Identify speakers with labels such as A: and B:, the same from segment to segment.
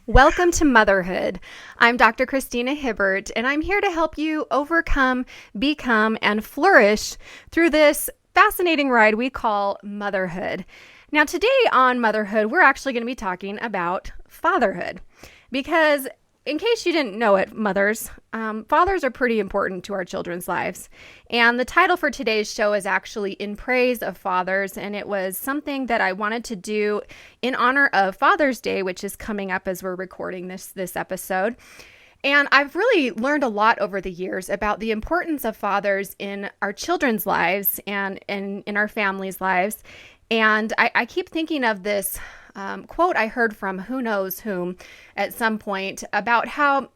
A: Welcome to Motherhood. I'm Dr. Christina Hibbert, and I'm here to help you overcome, become, and flourish through this fascinating ride we call motherhood. Now, today on Motherhood, we're actually going to be talking about fatherhood because, in case you didn't know it, mothers, fathers are pretty important to our children's lives. And the title for today's show is actually In Praise of Fathers, and it was something that I wanted to do in honor of Father's Day, which is coming up as we're recording this episode. And I've really learned a lot over the years about the importance of fathers in our children's lives and in our families' lives. And I keep thinking of this quote I heard from who knows whom at some point about how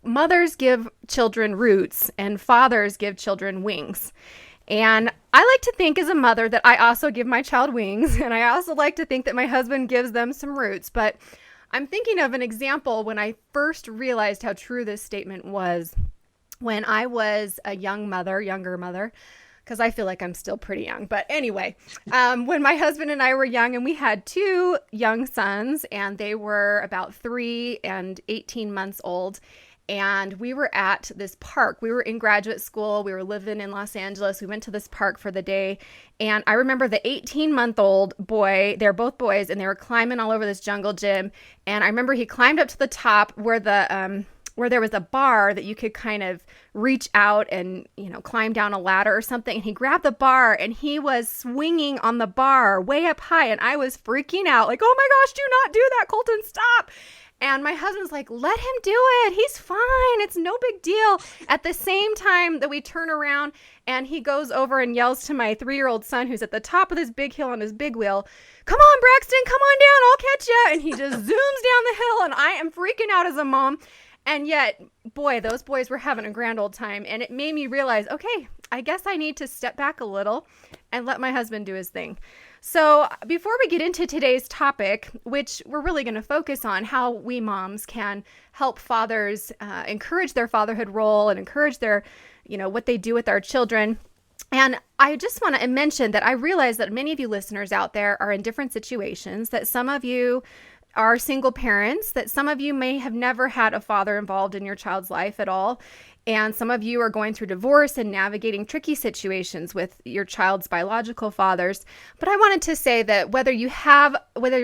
A: mothers give children roots and fathers give children wings. And I like to think as a mother that I also give my child wings, and I also like to think that my husband gives them some roots. But I'm thinking of an example when I first realized how true this statement was when I was a younger mother, because I feel like I'm still pretty young. But anyway, when my husband and I were young, and we had two young sons, and they were about 3 and 18 months old, and we were at this park. We were in graduate school. We were living in Los Angeles. We went to this park for the day, and I remember the 18-month-old boy, they're both boys, and they were climbing all over this jungle gym, and I remember he climbed up to the top where there was a bar that you could kind of reach out and, climb down a ladder or something. And he grabbed the bar and he was swinging on the bar way up high. And I was freaking out like, oh my gosh, do not do that, Colton, stop. And my husband's like, let him do it. He's fine. It's no big deal. At the same time that we turn around and he goes over and yells to my 3-year-old son who's at the top of this big hill on his big wheel, come on, Braxton, come on down. I'll catch you. And he just zooms down the hill and I am freaking out as a mom. And yet, boy, those boys were having a grand old time. And it made me realize, okay, I guess I need to step back a little and let my husband do his thing. So before we get into today's topic, which we're really going to focus on how we moms can help fathers encourage their fatherhood role and encourage their, what they do with our children. And I just want to mention that I realize that many of you listeners out there are in different situations, that some of you are single parents, that some of you may have never had a father involved in your child's life at all. And some of you are going through divorce and navigating tricky situations with your child's biological fathers. But I wanted to say that whether your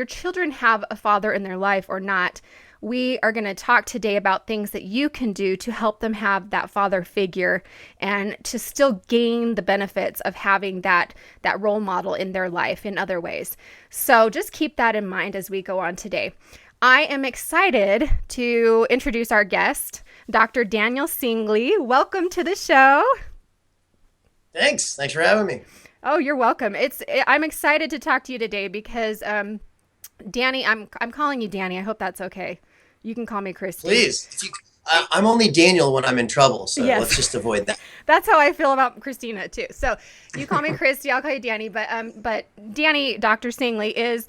A: children have a father in their life or not, we are going to talk today about things that you can do to help them have that father figure and to still gain the benefits of having that role model in their life in other ways. So just keep that in mind as we go on today. I am excited to introduce our guest, Dr. Daniel Singley. Welcome to the show.
B: Thanks for having me.
A: Oh, you're welcome. I'm excited to talk to you today because Danny, I'm calling you Danny. I hope that's okay. You can call me Christy.
B: Please. I'm only Daniel when I'm in trouble, so yes. Let's just avoid that.
A: That's how I feel about Christina too. So you call me Christy, I'll call you Danny. But Danny, Dr. Singley is.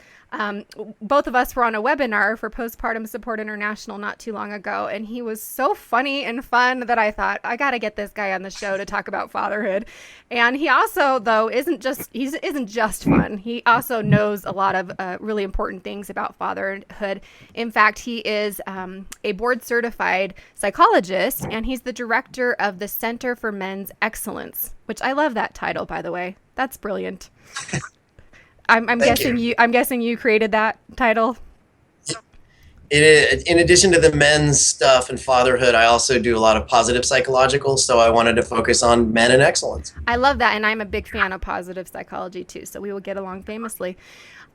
A: Both of us were on a webinar for Postpartum Support International not too long ago, and he was so funny and fun that I thought, I got to get this guy on the show to talk about fatherhood. And he also, though, isn't just fun. He also knows a lot of really important things about fatherhood. In fact, he is a board-certified psychologist, and he's the director of the Center for Men's Excellence, which I love that title, by the way. That's brilliant. I'm guessing you created that title.
B: In addition to the men's stuff and fatherhood, I also do a lot of positive psychological, so I wanted to focus on men and excellence.
A: I love that, and I'm a big fan of positive psychology too, so we will get along famously.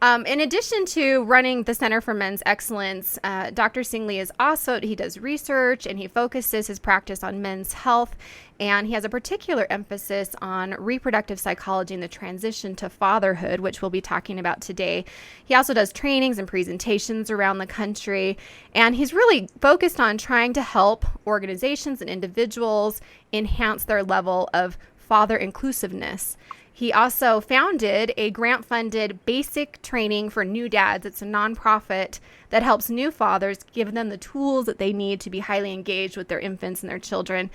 A: In addition to running the Center for Men's Excellence, Dr. Singley he does research and he focuses his practice on men's health, and he has a particular emphasis on reproductive psychology and the transition to fatherhood, which we'll be talking about today. He also does trainings and presentations around the country, and he's really focused on trying to help organizations and individuals enhance their level of father inclusiveness. He also founded a grant-funded basic training for new dads. It's a nonprofit that helps new fathers, give them the tools that they need to be highly engaged with their infants and their children.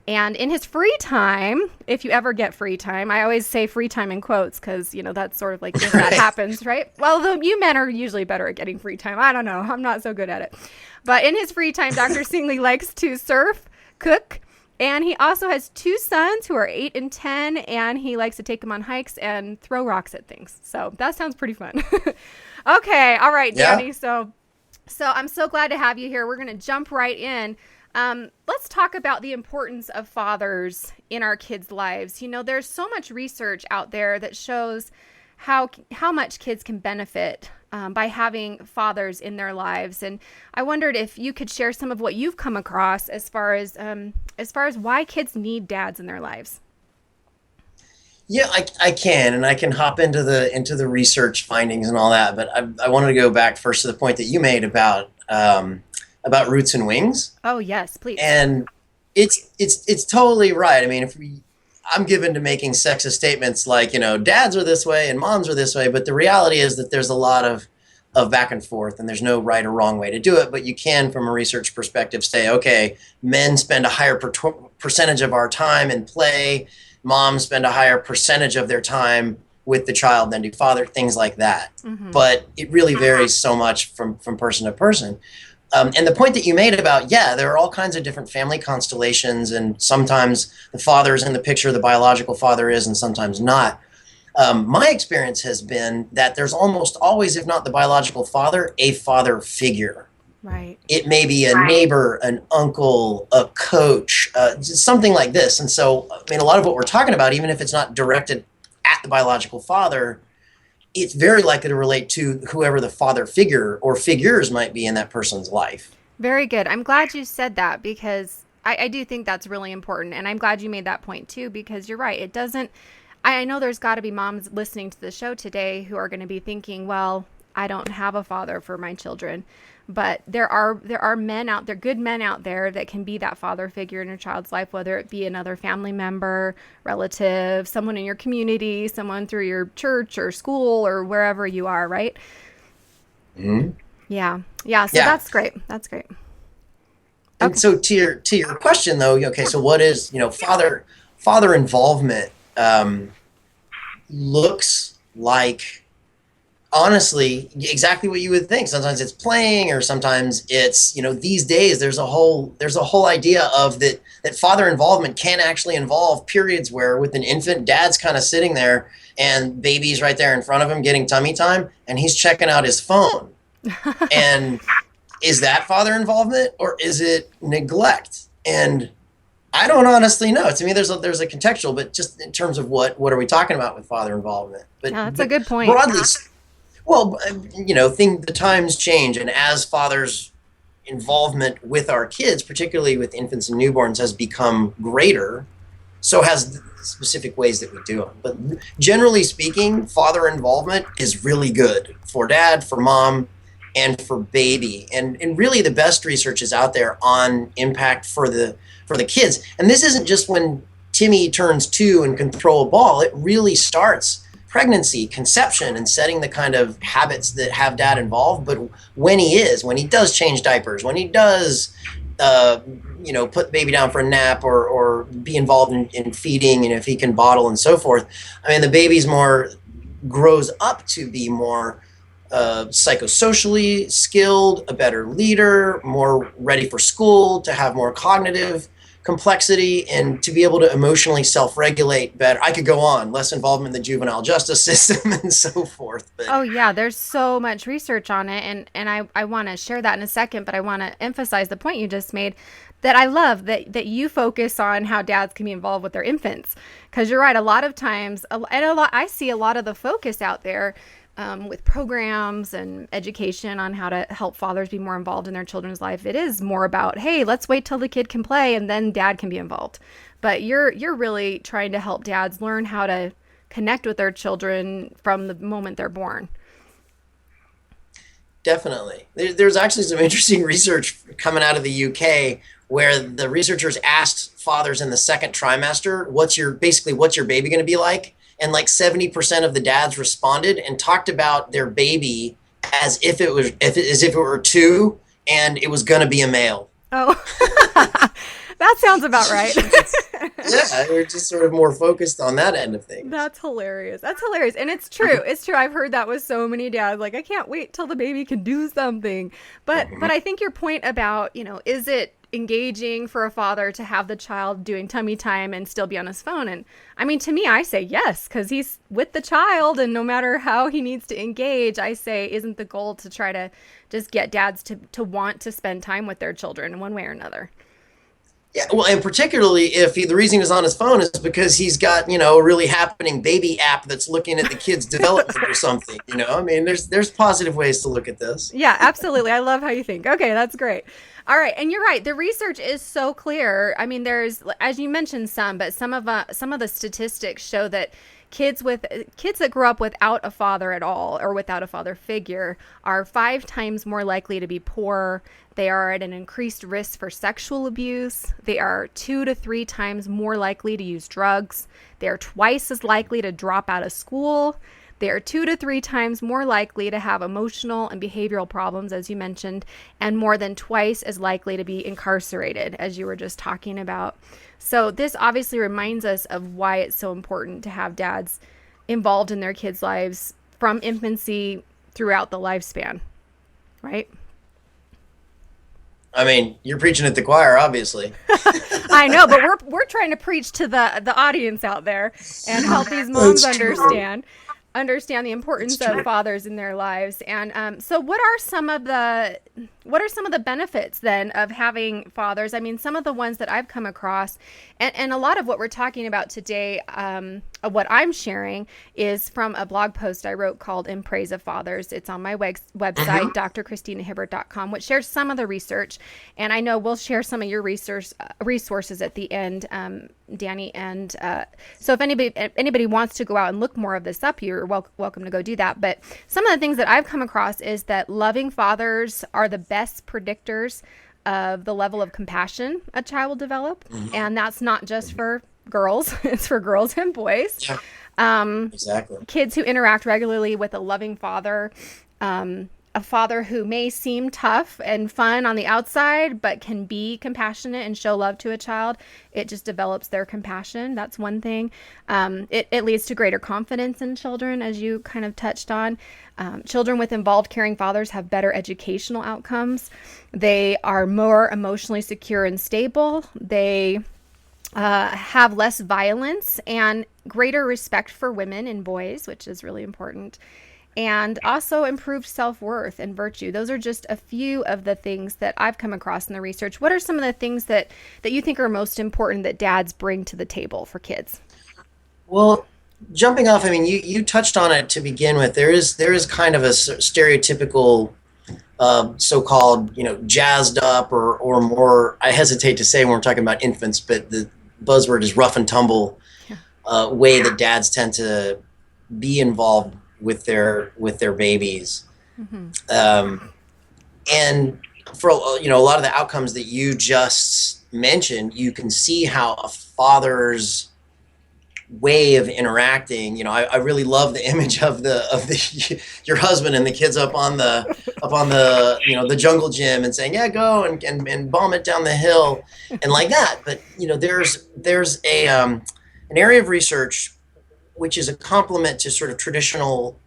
A: And in his free time, if you ever get free time, I always say free time in quotes because, that's sort of like if that happens, right? Well, you men are usually better at getting free time. I don't know. I'm not so good at it. But in his free time, Dr. Singley likes to surf, cook, and he also has 2 sons who are 8 and 10, and he likes to take them on hikes and throw rocks at things. So that sounds pretty fun. Okay. All right, Danny.
B: Yeah.
A: So I'm so glad to have you here. We're going to jump right in. Let's talk about the importance of fathers in our kids' lives. There's so much research out there that shows how much kids can benefit by having fathers in their lives. And I wondered if you could share some of what you've come across as far as why kids need dads in their lives.
B: Yeah, I can, and I can hop into the research findings and all that. But I wanted to go back first to the point that you made about roots and wings.
A: Oh yes, please.
B: And it's totally right. I mean, I'm given to making sexist statements like, dads are this way and moms are this way, but the reality is that there's a lot of back and forth, and there's no right or wrong way to do it. But you can, from a research perspective, say, okay, men spend a higher percentage of our time in play. Moms spend a higher percentage of their time with the child than do father, things like that. Mm-hmm. But it really varies so much from person to person. And the point that you made about, there are all kinds of different family constellations, and sometimes the father is in the picture, the biological father is, and sometimes not. My experience has been that there's almost always, if not the biological father, a father figure.
A: Right.
B: It may be a neighbor, an uncle, a coach, something like this. And so, I mean, a lot of what we're talking about, even if it's not directed at the biological father, it's very likely to relate to whoever the father figure or figures might be in that person's life.
A: Very good. I'm glad you said that because I do think that's really important. And I'm glad you made that point too, because you're right. I know there's got to be moms listening to the show today who are going to be thinking, well, I don't have a father for my children. But there are men out there, good men out there that can be that father figure in your child's life, whether it be another family member, relative, someone in your community, someone through your church or school or wherever you are, right?
B: Mm-hmm.
A: Yeah. So that's great. That's great. Okay.
B: And so to your question though, okay, so what is, father involvement looks like, honestly, exactly what you would think. Sometimes it's playing, or sometimes it's, these days there's a whole idea of that father involvement can actually involve periods where with an infant, dad's kind of sitting there and baby's right there in front of him getting tummy time and he's checking out his phone. And is that father involvement or is it neglect? And I don't honestly know. To me, there's a contextual, but just in terms of what are we talking about with father involvement? But
A: that's a good point.
B: Broadly, well, the times change, and as fathers' involvement with our kids, particularly with infants and newborns, has become greater, so has the specific ways that we do them. But generally speaking, father involvement is really good for dad, for mom, and for baby. And really the best research is out there on impact for the kids. And this isn't just when Timmy turns 2 and can throw a ball. It really starts pregnancy, conception, and setting the kind of habits that have dad involved. But when he does change diapers, when he does, put the baby down for a nap or be involved in feeding, and if he can bottle and so forth, I mean, the baby's grows up to be more psychosocially skilled, a better leader, more ready for school, to have more cognitive complexity, and to be able to emotionally self-regulate better. I could go on, less involvement in the juvenile justice system and so forth. But
A: oh yeah, there's so much research on it, and I want to share that in a second, but I want to emphasize the point you just made, that I love that you focus on how dads can be involved with their infants, because you're right. A lot of times, I see a lot of the focus out there with programs and education on how to help fathers be more involved in their children's life. It is more about, hey, let's wait till the kid can play and then dad can be involved. But you're really trying to help dads learn how to connect with their children from the moment they're born.
B: Definitely. There's actually some interesting research coming out of the UK where the researchers asked fathers in the second trimester, what's your baby going to be like? And like 70% of the dads responded and talked about their baby as if it were 2 and it was going to be a male.
A: Oh, That sounds about right.
B: Yeah, we're just sort of more focused on that end of things.
A: That's hilarious. That's hilarious. And it's true. It's true. I've heard that with so many dads. Like, I can't wait till the baby can do something. But I think your point about, is it engaging for a father to have the child doing tummy time and still be on his phone? And I mean, to me, I say yes, because he's with the child, and no matter how he needs to engage, I say, isn't the goal to try to just get dads to want to spend time with their children in one way or another?
B: Yeah, well, and particularly if the reason he's on his phone is because he's got, a really happening baby app that's looking at the kid's development or something, I mean, there's positive ways to look at this.
A: Yeah, absolutely. I love how you think. Okay, that's great. All right, and you're right. The research is so clear. I mean, there's, as you mentioned, but some of the statistics show that kids that grew up without a father at all or without a father figure are 5 times more likely to be poor. They are at an increased risk for sexual abuse. They are 2 to 3 times more likely to use drugs. They are twice as likely to drop out of school. They are 2 to 3 times more likely to have emotional and behavioral problems, as you mentioned, and more than twice as likely to be incarcerated, as you were just talking about. So this obviously reminds us of why it's so important to have dads involved in their kids' lives from infancy throughout the lifespan, right?
B: I mean, you're preaching at the choir, obviously.
A: I know, but we're trying to preach to the audience out there and help these moms understand the importance of fathers in their lives. And so what are some of the benefits then of having fathers? I mean, some of the ones that I've come across, and a lot of what we're talking about today, what I'm sharing is from a blog post I wrote called In Praise of Fathers. It's on my website, drchristinahibbert.com, which shares some of the research. And I know we'll share some of your resources at the end, Danny. And so if anybody wants to go out and look more of this up, you're welcome to go do that. But some of the things that I've come across is that loving fathers are the best predictors of the level of compassion a child will develop. And that's not just for girls, it's for girls and boys.
B: Yeah. Exactly.
A: Kids who interact regularly with a loving father, a father who may seem tough and fun on the outside, but can be compassionate and show love to a child, it just develops their compassion. That's one thing. It leads to greater confidence in children, as you kind of touched on. Children with involved caring fathers have better educational outcomes. They are more emotionally secure and stable. They have less violence and greater respect for women and boys, which is really important, and also improved self-worth and virtue. Those are just a few of the things that I've come across in the research. What are some of the things that you think are most important that dads bring to the table for kids?
B: Well, jumping off, I mean, you touched on it to begin with. There is kind of a stereotypical so-called, jazzed up or more, I hesitate to say when we're talking about infants, but the buzzword is rough and tumble way that dads tend to be involved with their babies. And for, a lot of the outcomes that you just mentioned, you can see how a father's way of interacting, I really love the image of the your husband and the kids up on the the jungle gym and saying, yeah, go and bomb it down the hill and like that. But there's a an area of research which is a complement to sort of traditional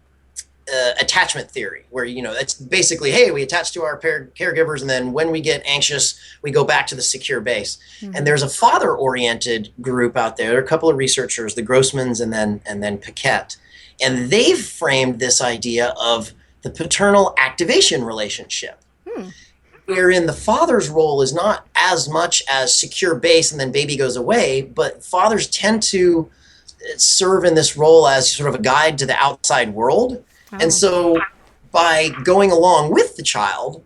B: attachment theory, where it's basically, hey, we attach to our caregivers, and then when we get anxious, we go back to the secure base. And there's a father-oriented group out there. There are a couple of researchers, the Grossmans and then Paquette, and they've framed this idea of the paternal activation relationship, wherein the father's role is not as much as secure base and then baby goes away, but fathers tend to serve in this role as sort of a guide to the outside world. And so by going along with the child,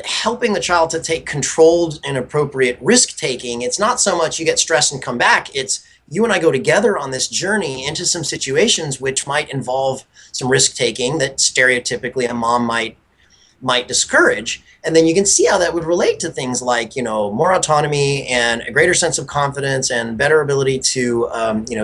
B: helping the child to take controlled and appropriate risk-taking, it's not so much you get stressed and come back, it's you and I go together on this journey into some situations which might involve some risk-taking that stereotypically a mom might discourage. And then you can see how that would relate to things like, more autonomy and a greater sense of confidence and better ability to,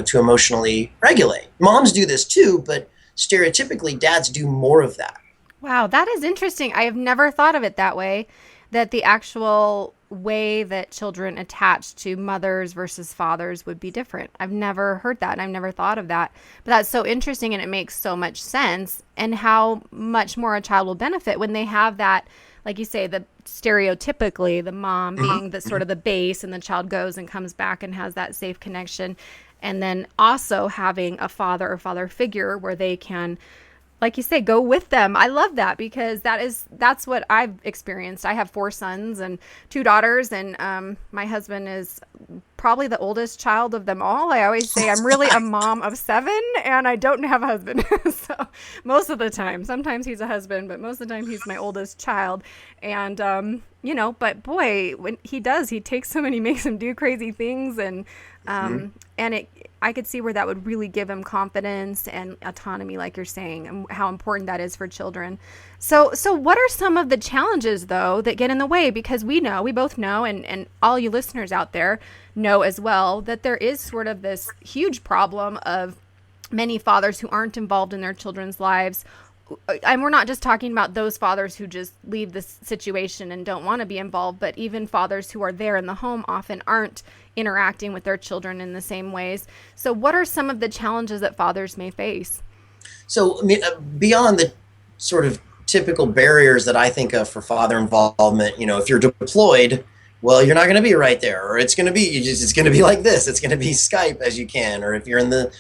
B: to emotionally regulate. Moms do this too, but stereotypically dads do more of that.
A: Wow, that is interesting. I have never thought of it that way. that the actual way that children attach to mothers versus fathers would be different. I've never heard that. And I've never thought of that. But that's so interesting, and it makes so much sense, and how much more a child will benefit when they have that, like you say, the stereotypically the mom being the sort of the base, and the child goes and comes back and has that safe connection. And then also having a father or father figure where they can, like you say, go with them. I love that, because that's what I've experienced. I have 4 sons and 2 daughters, and my husband is probably the oldest child of them all. I always say I'm really a mom of 7, and I don't have a husband. So most of the time, sometimes he's a husband, but most of the time he's my oldest child. And but boy, when he takes him and he makes him do crazy things, and I could see where that would really give him confidence and autonomy, like you're saying, and how important that is for children. So what are some of the challenges, though, that get in the way? Because we both know, and all you listeners out there know as well, that there is sort of this huge problem of many fathers who aren't involved in their children's lives. And we're not just talking about those fathers who just leave this situation and don't want to be involved, but even fathers who are there in the home often aren't interacting with their children in the same ways. So what are some of the challenges that fathers may face?
B: So, I mean, beyond the sort of typical barriers that I think of for father involvement, if you're deployed, well, you're not going to be right there, or it's going to be like this. It's going to be Skype as you can, or if you're in the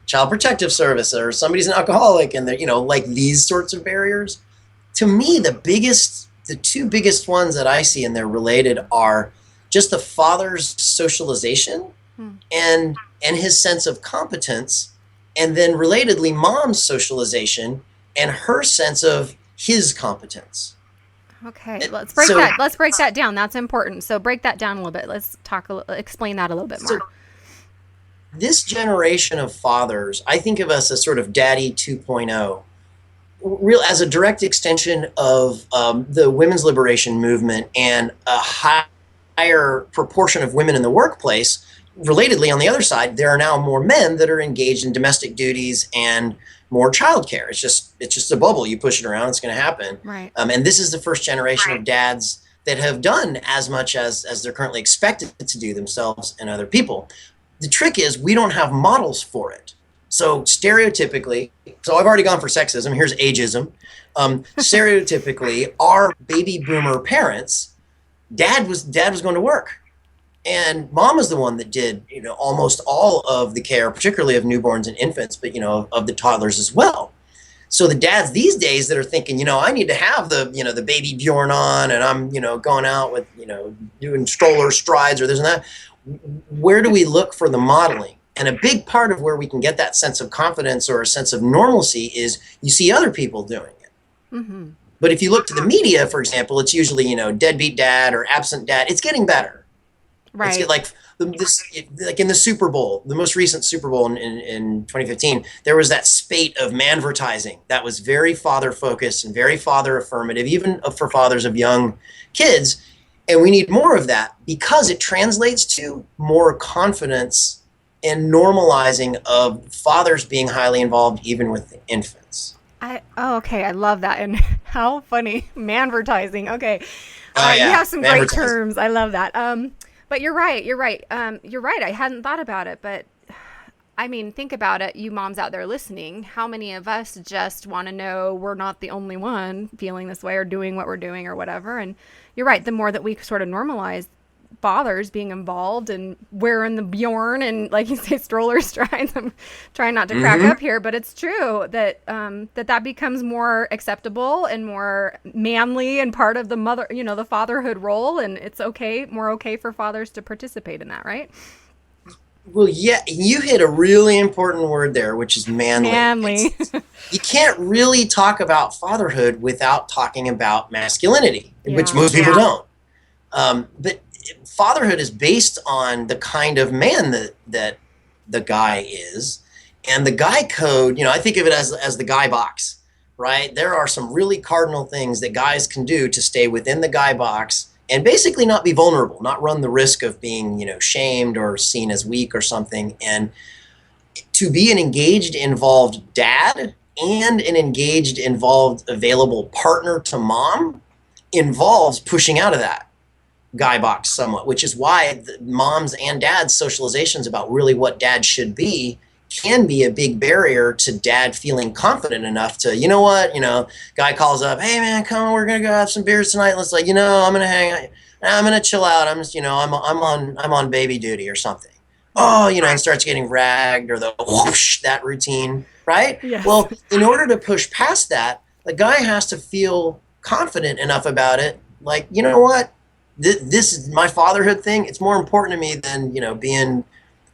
B: Child Protective Service, or somebody's an alcoholic, and they're, like these sorts of barriers. To me, the 2 biggest ones that I see, and they're related, are just the father's socialization and his sense of competence, and then relatedly mom's socialization and her sense of his competence.
A: Okay, let's break that down. That's important. So break that down a little bit. Let's explain that a little bit more.
B: So, this generation of fathers, I think of us as sort of Daddy 2.0, as a direct extension of the women's liberation movement, and a higher proportion of women in the workplace. Relatedly, on the other side, there are now more men that are engaged in domestic duties and more childcare. It's just a bubble. You push it around, it's going to happen.
A: Right.
B: And this is the first generation of dads that have done as much as they're currently expected to do themselves and other people. The trick is we don't have models for it. So stereotypically, so I've already gone for sexism. Here's ageism. Stereotypically, our baby boomer parents, dad was going to work, and mom was the one that did almost all of the care, particularly of newborns and infants, but of the toddlers as well. So the dads these days that are thinking, I need to have the baby Bjorn on, and I'm going out with doing stroller strides or this and that. Where do we look for the modeling? And a big part of where we can get that sense of confidence or a sense of normalcy is you see other people doing it. Mm-hmm. But if you look to the media, for example, it's usually, deadbeat dad or absent dad. It's getting better. Right. It's like in the Super Bowl, the most recent Super Bowl in 2015, there was that spate of manvertising that was very father focused and very father affirmative, even for fathers of young kids. And we need more of that, because it translates to more confidence and normalizing of fathers being highly involved, even with infants.
A: Okay. I love that. And how funny. Manvertising. Okay.
B: Yeah.
A: You have some great terms. I love that. But you're right. You're right. I hadn't thought about it, but I mean, think about it. You moms out there listening, how many of us just want to know we're not the only one feeling this way or doing what we're doing or whatever? And you're right. The more that we sort of normalize fathers being involved and wearing the Bjorn and, like you say, stroller strides. I'm trying not to crack up here, but it's true that that becomes more acceptable and more manly and part of the the fatherhood role. And it's more okay for fathers to participate in that, right?
B: Well, yeah, you hit a really important word there, which is manly.
A: Manly.
B: You can't really talk about fatherhood without talking about masculinity, which most people don't. But fatherhood is based on the kind of man that the guy is. And the guy code, I think of it as the guy box, right? There are some really cardinal things that guys can do to stay within the guy box and basically not be vulnerable, not run the risk of being, shamed or seen as weak or something. And to be an engaged, involved dad and an engaged, involved, available partner to mom involves pushing out of that guy box somewhat, which is why the moms and dads socializations about really what dad should be can be a big barrier to dad feeling confident enough to, you know what, guy calls up, hey man, come on, we're gonna go have some beers tonight. Let's like, I'm gonna I'm gonna chill out. I'm just, I'm on baby duty or something. Oh, and starts getting ragged or the whoosh, that routine, right?
A: Yes.
B: Well, in order to push past that, the guy has to feel confident enough about it. Like, you know what? This is my fatherhood thing. It's more important to me than, being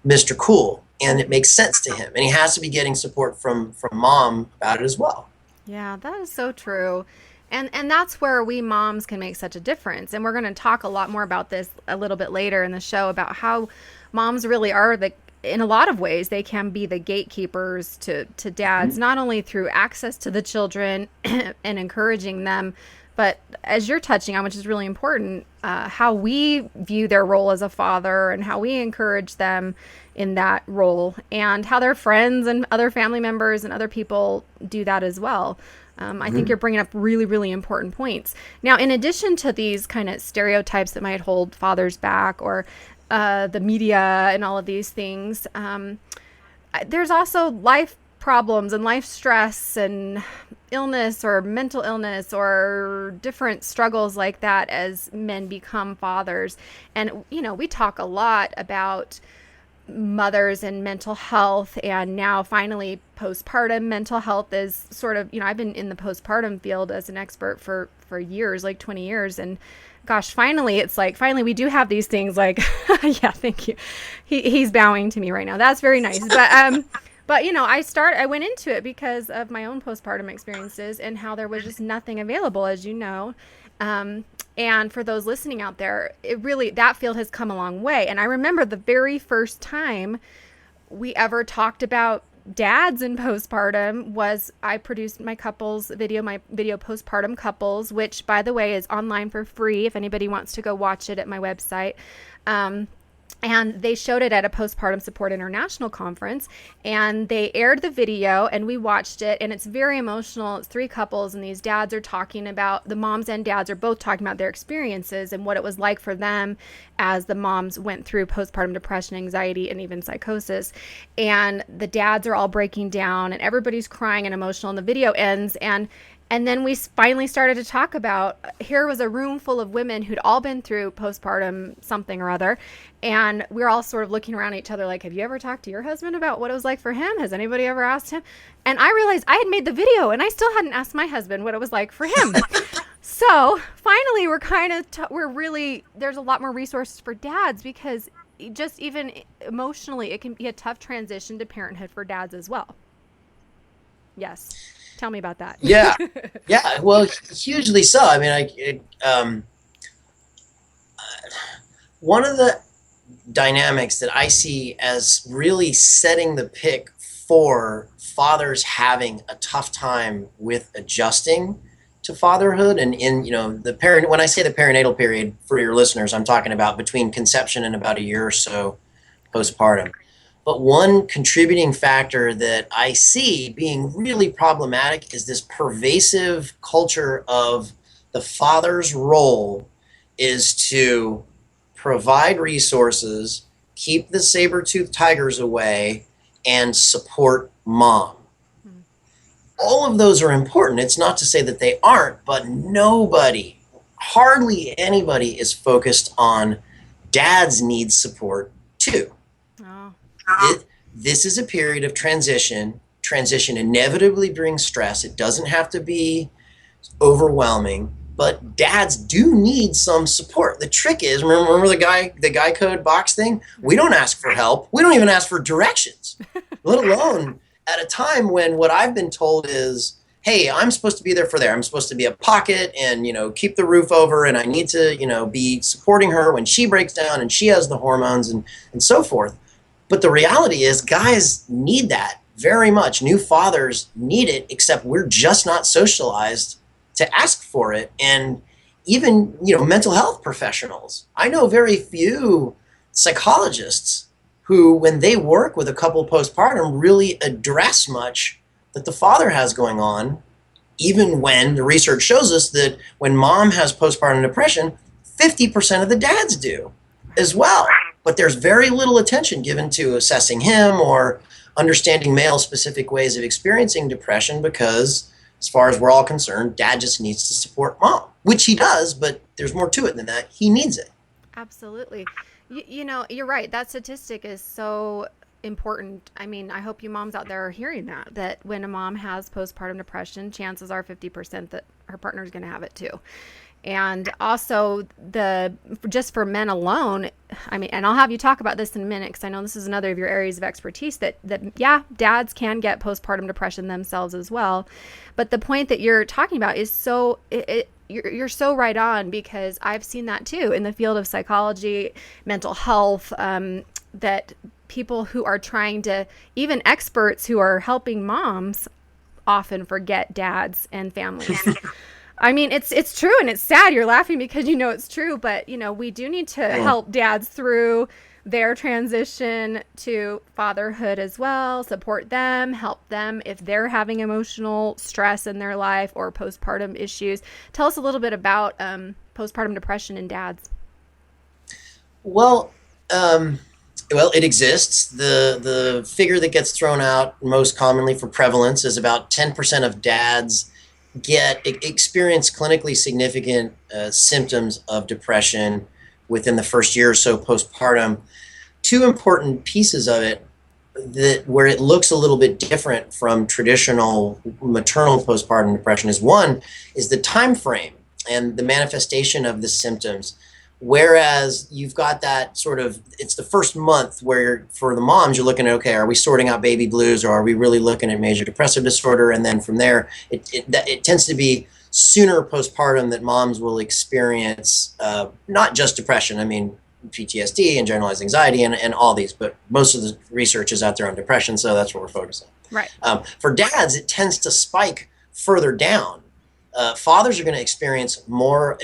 B: Mr. Cool. And it makes sense to him. And he has to be getting support from mom about it as well.
A: Yeah, that is so true. And that's where we moms can make such a difference. And we're going to talk a lot more about this a little bit later in the show about how moms really are in a lot of ways, they can be the gatekeepers to dads, not only through access to the children and encouraging them, but as you're touching on, which is really important, how we view their role as a father and how we encourage them in that role, and how their friends and other family members and other people do that as well. I think you're bringing up really, really important points. Now, in addition to these kind of stereotypes that might hold fathers back, or the media and all of these things, there's also life problems and life stress and illness or mental illness or different struggles like that as men become fathers. And, we talk a lot about mothers and mental health, and now finally postpartum mental health is sort of, I've been in the postpartum field as an expert for years, like 20 years. And gosh, finally we do have these things like, yeah, thank you. He's bowing to me right now. That's very nice. But I went into it because of my own postpartum experiences and how there was just nothing available, as you know. And for those listening out there, that field has come a long way. And I remember the very first time we ever talked about dads in postpartum was I produced my video postpartum couples, which, by the way, is online for free if anybody wants to go watch it at my website. And they showed it at a Postpartum Support International conference, and they aired the video and we watched it, and it's very emotional. It's 3 couples, and these dads are talking about, the moms and dads are both talking about their experiences and what it was like for them as the moms went through postpartum depression, anxiety, and even psychosis. And the dads are all breaking down and everybody's crying and emotional, and the video ends, and then we finally started to talk about, here was a room full of women who'd all been through postpartum something or other. And we were all sort of looking around at each other like, have you ever talked to your husband about what it was like for him? Has anybody ever asked him? And I realized I had made the video and I still hadn't asked my husband what it was like for him. So finally, there's a lot more resources for dads, because just even emotionally, it can be a tough transition to parenthood for dads as well. Yes. Tell me about that.
B: Yeah. Well, hugely so. I mean, one of the dynamics that I see as really setting the pick for fathers having a tough time with adjusting to fatherhood, and when I say the perinatal period for your listeners, I'm talking about between conception and about a year or so postpartum. But one contributing factor that I see being really problematic is this pervasive culture of the father's role is to provide resources, keep the saber-toothed tigers away, and support mom. All of those are important. It's not to say that they aren't, but hardly anybody is focused on dads need support too.
A: Oh.
B: This is a period of transition. Transition inevitably brings stress. It doesn't have to be overwhelming, but dads do need some support. The trick is, remember the guy code box thing? We don't ask for help. We don't even ask for directions, let alone at a time when what I've been told is, hey, I'm supposed to be there for there. I'm supposed to be a pocket and, keep the roof over, and I need to, be supporting her when she breaks down and she has the hormones and so forth. But the reality is guys need that very much. New fathers need it, except we're just not socialized to ask for it. And even, mental health professionals. I know very few psychologists who, when they work with a couple postpartum, really address much that the father has going on even when the research shows us that when mom has postpartum depression, 50% of the dads do as well. But there's very little attention given to assessing him or understanding male specific ways of experiencing depression because, as far as we're all concerned, dad just needs to support mom, which he does, but there's more to it than that. He needs it.
A: Absolutely. You know, you're right. That statistic is so important. I mean, I hope you moms out there are hearing that when a mom has postpartum depression, chances are 50% that her partner is going to have it too. And also just for men alone, I mean, and I'll have you talk about this in a minute because I know this is another of your areas of expertise that yeah, dads can get postpartum depression themselves as well. But the point that you're talking about is you're so right on, because I've seen that too in the field of psychology, mental health, that people who are trying to, even experts who are helping moms, often forget dads and families. I mean, it's true, and it's sad. You're laughing because you know it's true, but you know, we do need to help dads through their transition to fatherhood as well, support them, help them if they're having emotional stress in their life or postpartum issues. Tell us a little bit about postpartum depression in dads.
B: Well, it exists. The figure that gets thrown out most commonly for prevalence is about 10% of dads experience clinically significant symptoms of depression within the first year or so postpartum. Two important pieces of it that where it looks a little bit different from traditional maternal postpartum depression is one is the time frame and the manifestation of the symptoms. Whereas you've got that sort of, it's the first month where for the moms, you're looking at, okay, are we sorting out baby blues or are we really looking at major depressive disorder? And then from there, it tends to be sooner postpartum that moms will experience not just depression, I mean, PTSD and generalized anxiety and all these, but most of the research is out there on depression, so that's what we're focusing on.
A: Right.
B: For dads, it tends to spike further down. Fathers are going to experience more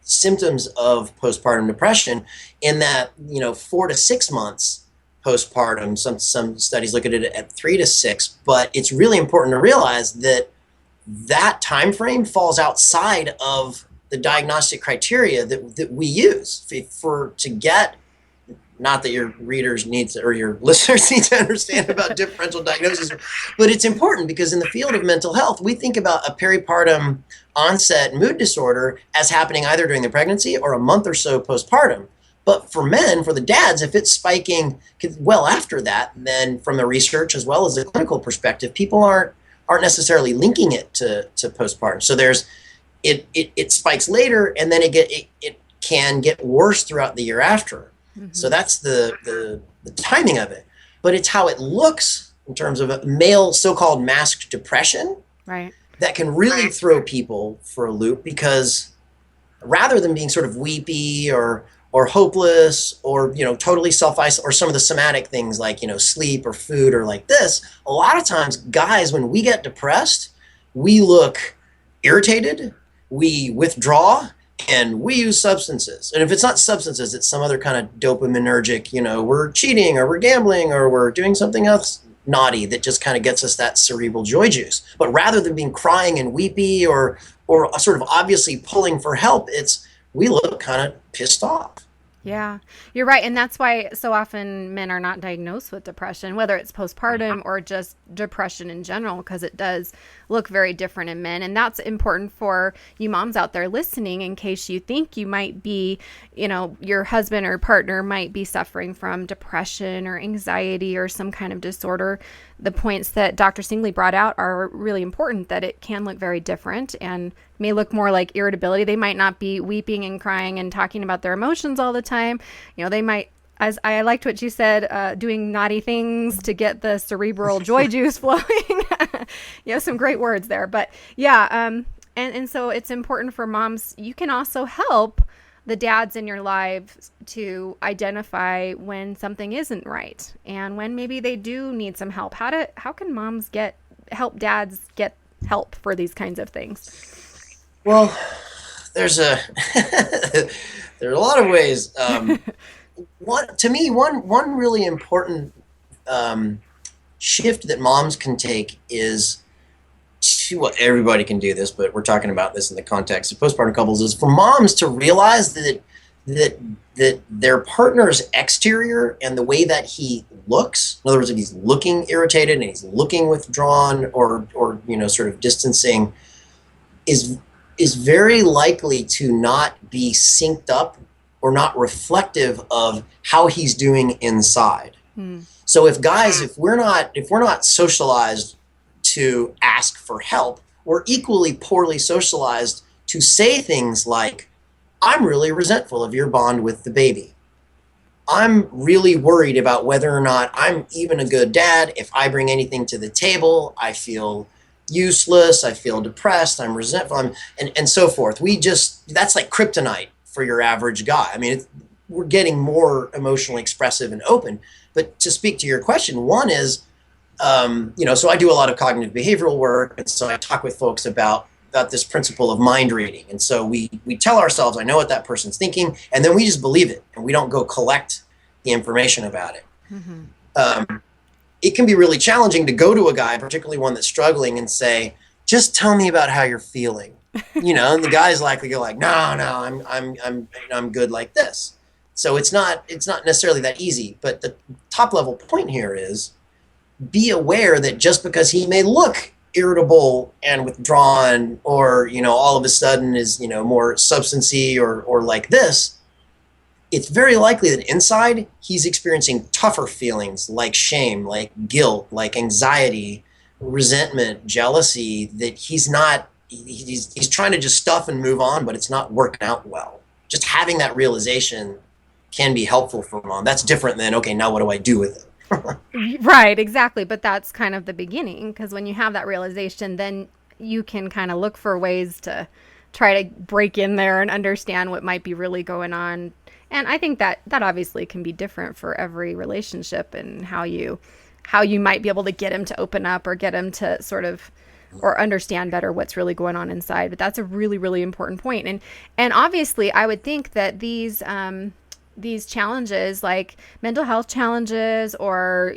B: symptoms of postpartum depression in that 4 to 6 months postpartum. Some studies look at it at 3 to 6, but it's really important to realize that time frame falls outside of the diagnostic criteria that we use to get, not that your readers need to, or your listeners need to understand about differential diagnosis, but it's important because in the field of mental health, we think about a peripartum onset mood disorder as happening either during the pregnancy or a month or so postpartum. But for men, for the dads, if it's spiking well after that, then from the research as well as the clinical perspective, people aren't necessarily linking it to postpartum. So it spikes later, and then it can get worse throughout the year after. Mm-hmm. So that's the timing of it. But it's how it looks in terms of a male so-called masked depression.
A: Right.
B: That can really throw people for a loop, because rather than being sort of weepy or hopeless or totally self-isolate or some of the somatic things like sleep or food or like this, a lot of times guys, when we get depressed, we look irritated, we withdraw, and we use substances. And if it's not substances, it's some other kind of dopaminergic, we're cheating or we're gambling or we're doing something else naughty that just kind of gets us that cerebral joy juice. But rather than being crying and weepy or sort of obviously pulling for help, we look kind of pissed off.
A: Yeah, you're right. And that's why so often men are not diagnosed with depression, whether it's postpartum or just depression in general, because it does look very different in men. And that's important for you moms out there listening, in case you think you might be, your husband or partner might be suffering from depression or anxiety or some kind of disorder. The points that Dr. Singley brought out are really important, that it can look very different and may look more like irritability. They might not be weeping and crying and talking about their emotions all the time. They might, as I liked what you said, doing naughty things to get the cerebral joy juice flowing. Some great words there. But yeah, and so it's important for moms. You can also help the dads in your lives to identify when something isn't right and when maybe they do need some help. How can moms help dads get help for these kinds of things?
B: Well, there are a lot of ways. One really important shift that moms can take is well, everybody can do this, but we're talking about this in the context of postpartum couples, is for moms to realize that their partner's exterior and the way that he looks, in other words, if he's looking irritated and he's looking withdrawn or sort of distancing, is very likely to not be synced up or not reflective of how he's doing inside. So if we're not socialized to ask for help, we're equally poorly socialized to say things like, I'm really resentful of your bond with the baby. I'm really worried about whether or not I'm even a good dad. If I bring anything to the table, I feel useless, I feel depressed, I'm resentful, and so forth. That's like kryptonite for your average guy. I mean, we're getting more emotionally expressive and open. But to speak to your question, one is, so I do a lot of cognitive behavioral work, and so I talk with folks about this principle of mind reading. And so we tell ourselves, I know what that person's thinking, and then we just believe it, and we don't go collect the information about it. It can be really challenging to go to a guy, particularly one that's struggling, and say, just tell me about how you're feeling. And the guy's likely to go like, no, I'm good like this. So it's not necessarily that easy. But the top level point here is, be aware that just because he may look irritable and withdrawn, or all of a sudden is more substancy or like this, it's very likely that inside he's experiencing tougher feelings like shame, like guilt, like anxiety, resentment, jealousy, that he's trying to just stuff and move on, but it's not working out well. Just having that realization can be helpful for mom. That's different than, okay, now what do I do with it?
A: Right, exactly. But that's kind of the beginning, because when you have that realization, then you can kind of look for ways to try to break in there and understand what might be really going on. And I think that obviously can be different for every relationship, and how you might be able to get him to open up, or get him to sort of, or understand better what's really going on inside. But that's a really, really important point. And obviously I would think that these challenges, like mental health challenges, or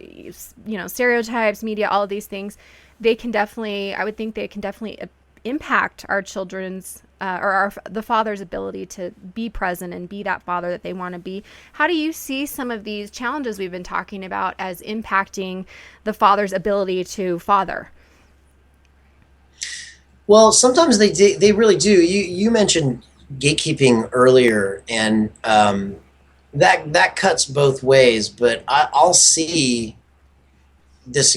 A: stereotypes, media, all of these things, I would think they can definitely impact our children's the father's ability to be present and be that father that they want to be. How do you see some of these challenges we've been talking about as impacting the father's ability to father?
B: Well, sometimes they really do. You mentioned gatekeeping earlier, and that cuts both ways. But I'll see this.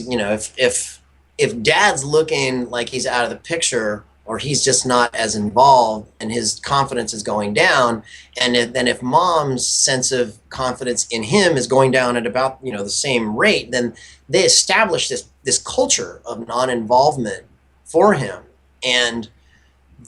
B: If dad's looking like he's out of the picture, or he's just not as involved, and his confidence is going down, and if mom's sense of confidence in him is going down at about the same rate, then they establish this culture of non-involvement for him, and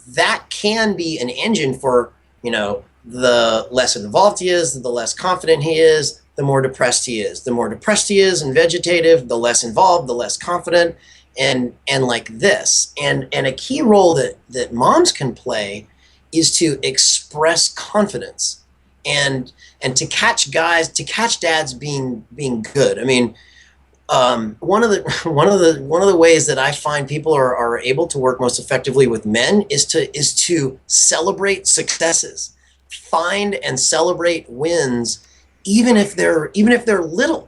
B: that can be an engine for the less involved he is, the less confident he is, the more depressed he is. The more depressed he is and vegetative, the less involved, the less confident. And like this, and a key role that moms can play is to express confidence, and to catch dads being good. I mean, one of the ways that I find people are able to work most effectively with men is to celebrate successes, find and celebrate wins, even if they're little.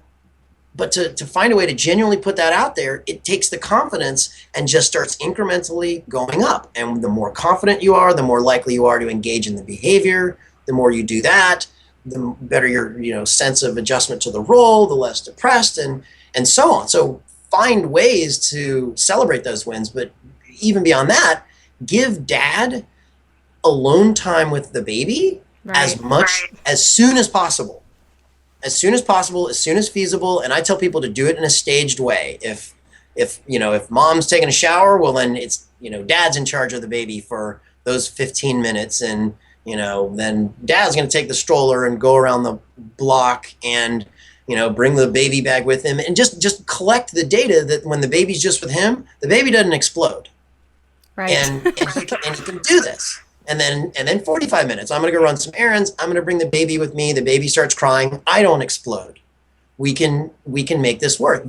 B: But to find a way to genuinely put that out there, it takes the confidence and just starts incrementally going up. And the more confident you are, the more likely you are to engage in the behavior. The more you do that, the better your sense of adjustment to the role, the less depressed, and so on. So find ways to celebrate those wins. But even beyond that, give dad alone time with the baby as soon as possible. As soon as possible, as soon as feasible. And I tell people to do it in a staged way. If mom's taking a shower, well, then it's, dad's in charge of the baby for those 15 minutes. And, then dad's going to take the stroller and go around the block and, bring the baby bag with him, and just collect the data that when the baby's just with him, the baby doesn't explode.
A: Right.
B: And he can do this. And then 45 minutes, I'm going to go run some errands. I'm going to bring the baby with me. The baby starts crying. I don't explode. We can make this work.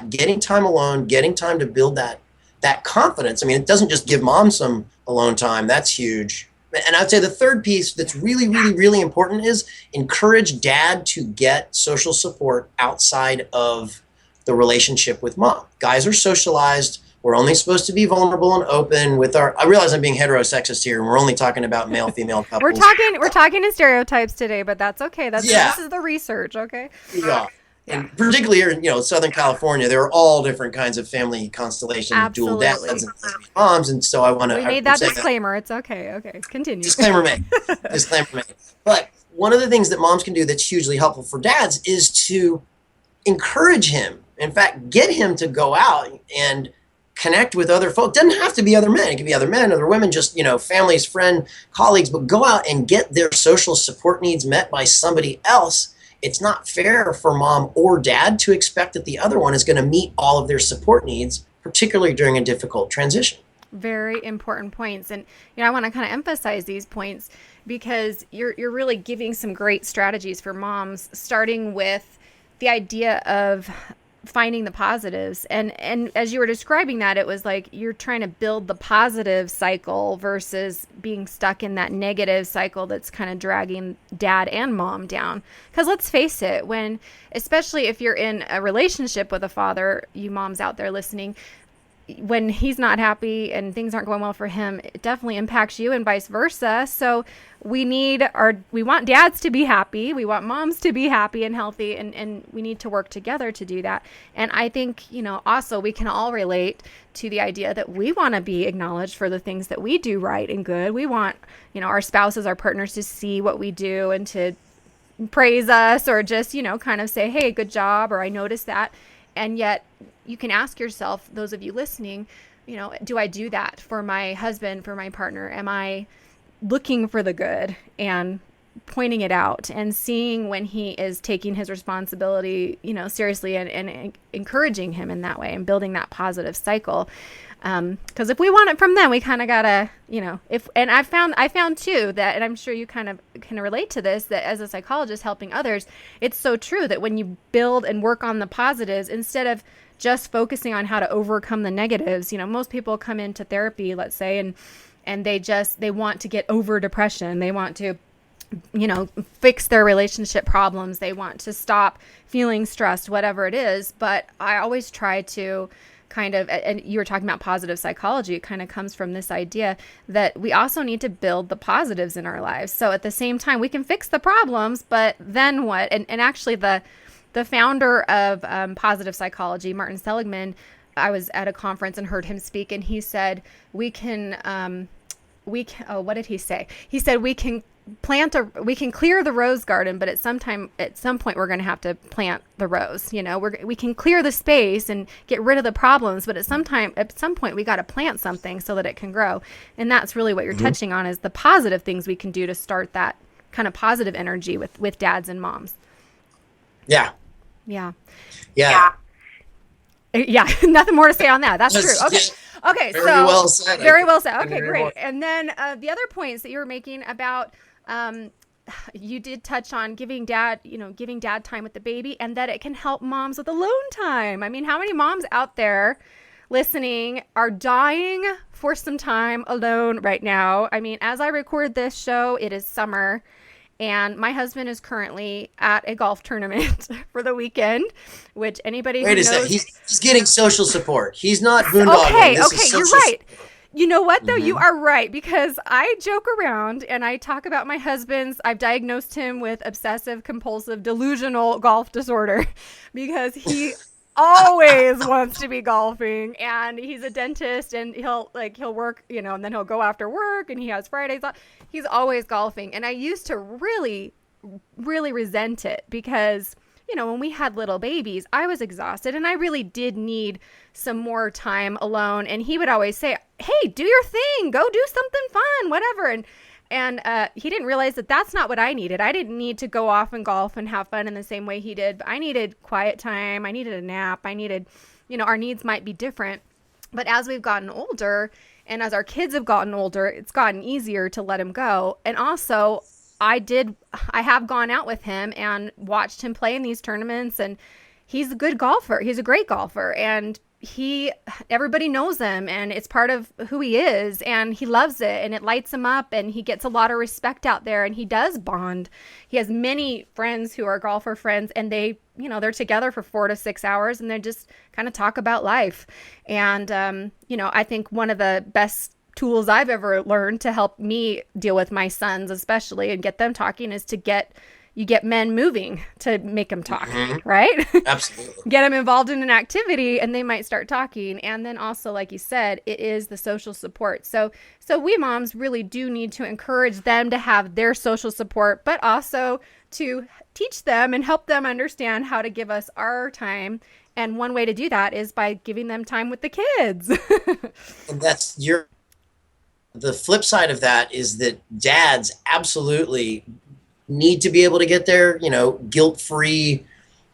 B: Getting time alone, getting time to build that that confidence. I mean, it doesn't just give mom some alone time. That's huge. And I'd say the third piece that's really, really, really important is encourage dad to get social support outside of the relationship with mom. Guys are socialized. We're only supposed to be vulnerable and open with our, I realize I'm being heterosexist here and we're only talking about male-female couples.
A: We're talking in stereotypes today, but that's okay. This is the research, okay?
B: Yeah. And particularly here in Southern California, there are all different kinds of family constellations, dual dads and lesbian moms, and so I want to.
A: We made that disclaimer. It's okay. Okay, continue.
B: Disclaimer made. But one of the things that moms can do that's hugely helpful for dads is to encourage him. In fact, get him to go out and connect with other folks. It doesn't have to be other men. It can be other men, other women, just families, friends, colleagues. But go out and get their social support needs met by somebody else. It's not fair for mom or dad to expect that the other one is going to meet all of their support needs, particularly during a difficult transition.
A: Very important points. And I want to kind of emphasize these points because you're really giving some great strategies for moms, starting with the idea of finding the positives. And as you were describing that, it was like you're trying to build the positive cycle versus being stuck in that negative cycle that's kind of dragging dad and mom down. Because let's face it, especially if you're in a relationship with a father, you moms out there listening, when he's not happy and things aren't going well for him, it definitely impacts you and vice versa. So we want dads to be happy. We want moms to be happy and healthy, and we need to work together to do that. And I think, also we can all relate to the idea that we want to be acknowledged for the things that we do right and good. We want, our spouses, our partners to see what we do and to praise us or just, kind of say, hey, good job, or I noticed that. And yet you can ask yourself, those of you listening, do I do that for my husband, for my partner? Am I looking for the good and pointing it out and seeing when he is taking his responsibility, seriously and encouraging him in that way and building that positive cycle? Because if we want it from them, we kind of gotta, and I found too that, and I'm sure you kind of can relate to this, that as a psychologist helping others, it's so true that when you build and work on the positives, instead of just focusing on how to overcome the negatives, most people come into therapy, let's say, and they want to get over depression. They want to, fix their relationship problems. They want to stop feeling stressed, whatever it is. But I always try to kind of, and you were talking about positive psychology, it kind of comes from this idea that we also need to build the positives in our lives. So at the same time, we can fix the problems, but then what? And actually the founder of positive psychology, Martin Seligman, I was at a conference and heard him speak, and he said, what did he say? He said, we can clear the rose garden, but at some point we're going to have to plant the rose. We can clear the space and get rid of the problems, but at some point we got to plant something so that it can grow. And that's really what you're touching on, is the positive things we can do to start that kind of positive energy with dads and moms.
B: Yeah.
A: Nothing more to say on that. That's true. Okay. Okay.
B: Very well said.
A: Very well said. Okay, great. And then the other points that you were making about, you did touch on giving dad time with the baby, and that it can help moms with alone time. I mean, how many moms out there listening are dying for some time alone right now? I mean, as I record this show, it is summer. And my husband is currently at a golf tournament for the weekend, which anybody who knows... Wait a
B: second, he's getting social support. He's not boondoggling.
A: Okay, you're right. You know what, though? Mm-hmm. You are right, because I joke around and I talk about my I've diagnosed him with obsessive compulsive delusional golf disorder because he always wants to be golfing, and he's a dentist, and he'll work, and then he'll go after work, and he has Fridays off. He's always golfing. And I used to really, really resent it because, when we had little babies, I was exhausted and I really did need some more time alone. And he would always say, hey, do your thing, go do something fun, whatever. And he didn't realize that that's not what I needed. I didn't need to go off and golf and have fun in the same way he did. But I needed quiet time. I needed a nap. I needed, our needs might be different. But as we've gotten older and as our kids have gotten older, it's gotten easier to let him go. And also, I have gone out with him and watched him play in these tournaments, and he's a good golfer. He's a great golfer. And everybody knows him and it's part of who he is and he loves it and it lights him up and he gets a lot of respect out there and he does bond. He has many friends who are golfer friends and they're together for 4 to 6 hours and they just kind of talk about life. And, I think one of the best tools I've ever learned to help me deal with my sons, especially, and get them talking is to get men moving to make them talk, right?
B: Absolutely.
A: Get them involved in an activity and they might start talking. And then also, like you said, it is the social support. So we moms really do need to encourage them to have their social support, but also to teach them and help them understand how to give us our time. And one way to do that is by giving them time with the kids.
B: And the flip side of that is that dads absolutely need to be able to get their, guilt-free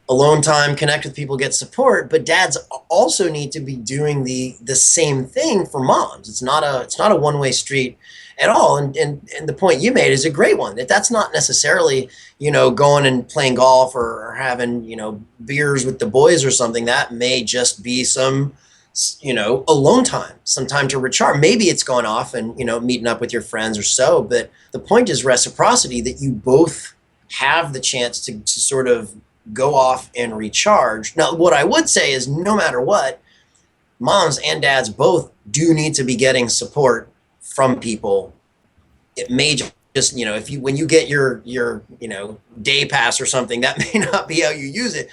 B: alone time, connect with people, get support. But dads also need to be doing the same thing for moms. It's not a one-way street at all. And the point you made is a great one. That's not necessarily, going and playing golf or having, beers with the boys or something. That may just be some, alone time, some time to recharge. Maybe it's going off and, meeting up with your friends or so. But the point is reciprocity, that you both have the chance to sort of go off and recharge. Now, what I would say is no matter what, moms and dads both do need to be getting support from people. It may just, when you get your day pass or something, that may not be how you use it.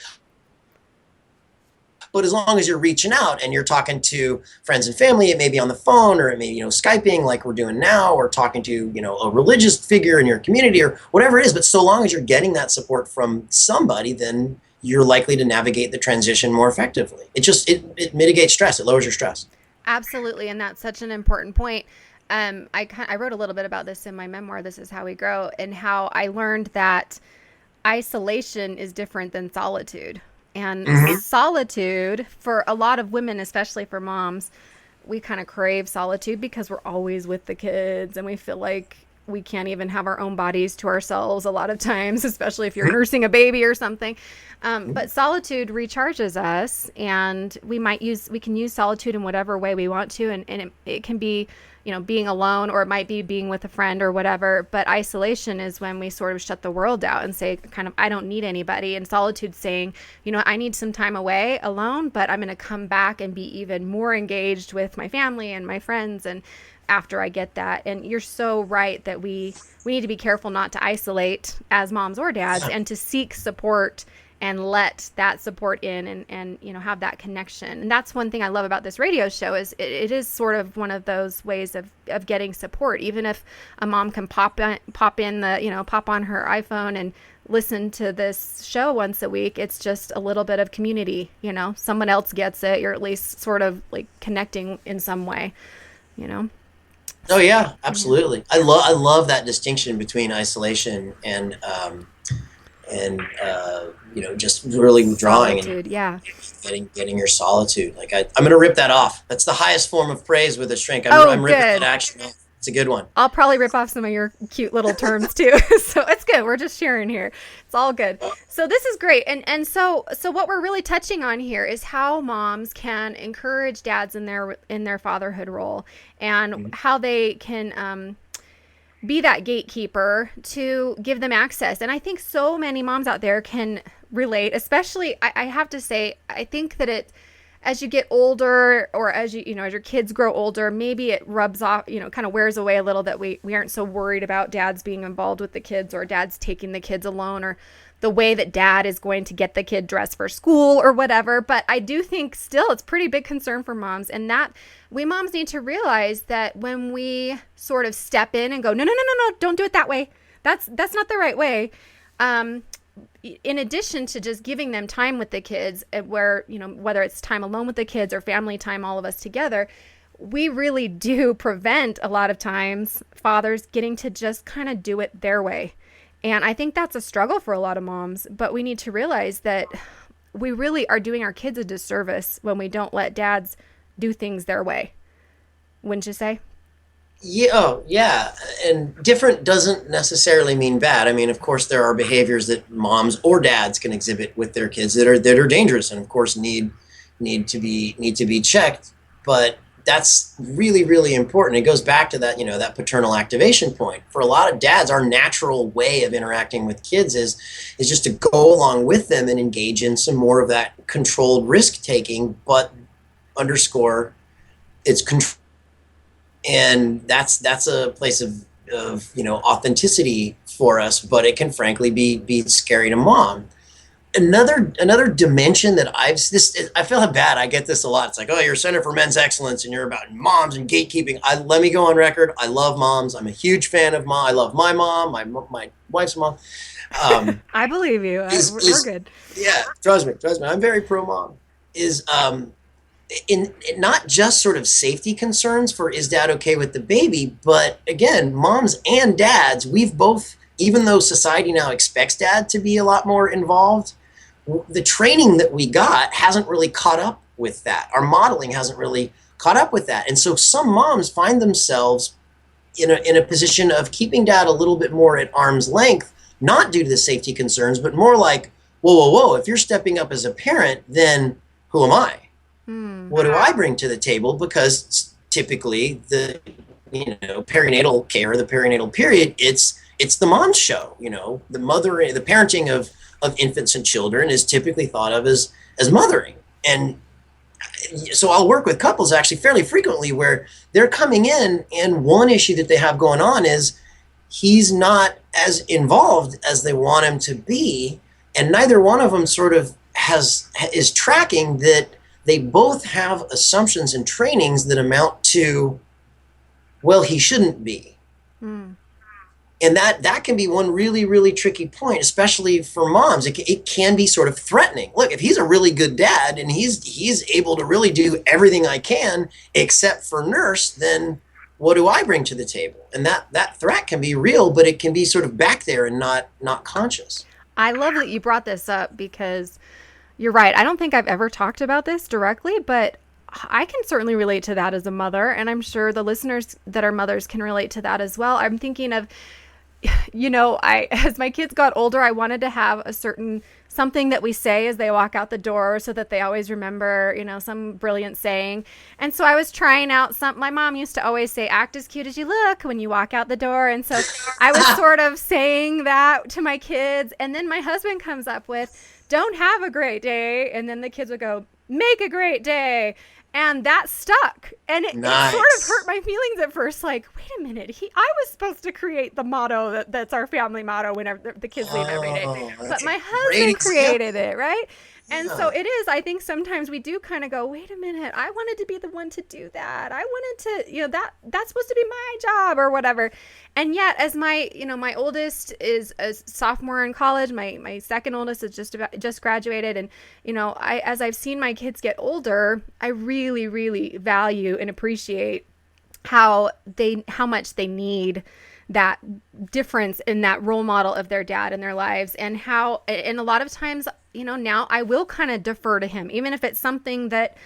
B: But as long as you're reaching out and you're talking to friends and family, it may be on the phone or it may be, Skyping like we're doing now, or talking to, a religious figure in your community or whatever it is. But so long as you're getting that support from somebody, then you're likely to navigate the transition more effectively. It mitigates stress. It lowers your stress.
A: Absolutely. And that's such an important point. I wrote a little bit about this in my memoir, This Is How We Grow, and how I learned that isolation is different than solitude. And solitude, for a lot of women, especially for moms, we kind of crave solitude because we're always with the kids and we feel like we can't even have our own bodies to ourselves a lot of times, especially if you're nursing a baby or something. But solitude recharges us, and we can use solitude in whatever way we want to. And it can be, being alone, or it might be being with a friend or whatever. But isolation is when we sort of shut the world out and say, kind of, I don't need anybody. And solitude saying, I need some time away alone, but I'm going to come back and be even more engaged with my family and my friends. And after I get that. And you're so right that we need to be careful not to isolate as moms or dads, and to seek support and let that support in and have that connection. And that's one thing I love about this radio show is it is sort of one of those ways of getting support. Even if a mom can pop on her iPhone and listen to this show once a week, it's just a little bit of community, someone else gets it. You're at least sort of like connecting in some way,
B: Oh yeah, absolutely. I love that distinction between isolation and just really withdrawing
A: solitude,
B: and getting your solitude. Like I'm going to rip that off. That's the highest form of praise with a shrink. I'm ripping that action off. It's a good one.
A: I'll probably rip off some of your cute little terms too. So it's good. We're just sharing here. It's all good. So this is great. And so what we're really touching on here is how moms can encourage dads in their fatherhood role, and how they can be that gatekeeper to give them access. And I think so many moms out there can relate, especially, I have to say, I think that as you get older, or as as your kids grow older, maybe it rubs off, kind of wears away a little, that we aren't so worried about dads being involved with the kids, or dads taking the kids alone, or the way that dad is going to get the kid dressed for school or whatever. But I do think still it's pretty big concern for moms, and that we moms need to realize that when we sort of step in and go, no, don't do it that way. That's not the right way. In addition to just giving them time with the kids, where, whether it's time alone with the kids or family time, all of us together, we really do prevent a lot of times fathers getting to just kind of do it their way. And I think that's a struggle for a lot of moms, but we need to realize that we really are doing our kids a disservice when we don't let dads do things their way. Wouldn't you say?
B: Yeah, oh, yeah. And different doesn't necessarily mean bad. I mean, of course, there are behaviors that moms or dads can exhibit with their kids that are dangerous, and of course need need to be checked. But that's really, really important. It goes back to that, that paternal activation point. For a lot of dads, our natural way of interacting with kids is just to go along with them and engage in some more of that controlled risk taking, but underscore it's control. And that's a place of authenticity for us, but it can frankly be scary to mom. Another dimension that I feel bad. I get this a lot. It's like, oh, you're a Center for Men's Excellence and you're about moms and gatekeeping. Let me go on record. I love moms. I'm a huge fan of mom. I love my mom, my wife's mom.
A: I believe you. We're good.
B: Yeah, trust me. I'm very pro mom. Is in not just sort of safety concerns for is dad okay with the baby, but again, moms and dads, we've both, even though society now expects dad to be a lot more involved, the training that we got hasn't really caught up with that. Our modeling hasn't really caught up with that. And so some moms find themselves in a position of keeping dad a little bit more at arm's length, not due to the safety concerns, but more like, whoa, if you're stepping up as a parent, then who am I? What do I bring to the table? Because typically the perinatal care, the perinatal period, it's the mom's show. The parenting of infants and children is typically thought of as mothering. And so I'll work with couples actually fairly frequently where they're coming in and one issue that they have going on is he's not as involved as they want him to be, and neither one of them sort of is tracking that. They both have assumptions and trainings that amount to, well, he shouldn't be. And that can be one really, really tricky point, especially for moms. It can be sort of threatening. Look, if he's a really good dad and he's able to really do everything I can except for nurse, then what do I bring to the table? And that threat can be real, but it can be sort of back there and not conscious.
A: I love that you brought this up because you're right. I don't think I've ever talked about this directly, but I can certainly relate to that as a mother. And I'm sure the listeners that are mothers can relate to that as well. I'm thinking of, as my kids got older, I wanted to have something that we say as they walk out the door so that they always remember, some brilliant saying. And so I was trying out my mom used to always say, act as cute as you look when you walk out the door. And so I was sort of saying that to my kids. And then my husband comes up with, don't have a great day. And then the kids would go, make a great day. And that stuck. And it sort of hurt my feelings at first. Like, wait a minute. I was supposed to create the motto that's our family motto whenever the kids leave every day. But my husband created it, right? And so it is. I think sometimes we do kind of go, wait a minute. I wanted to be the one to do that. I wanted to, that's supposed to be my job or whatever. And yet, as my oldest is a sophomore in college, my second oldest is just graduated, and as I've seen my kids get older, I really, really value and appreciate how much they need that difference in that role model of their dad in their lives, and a lot of times, now I will kind of defer to him, even if it's something that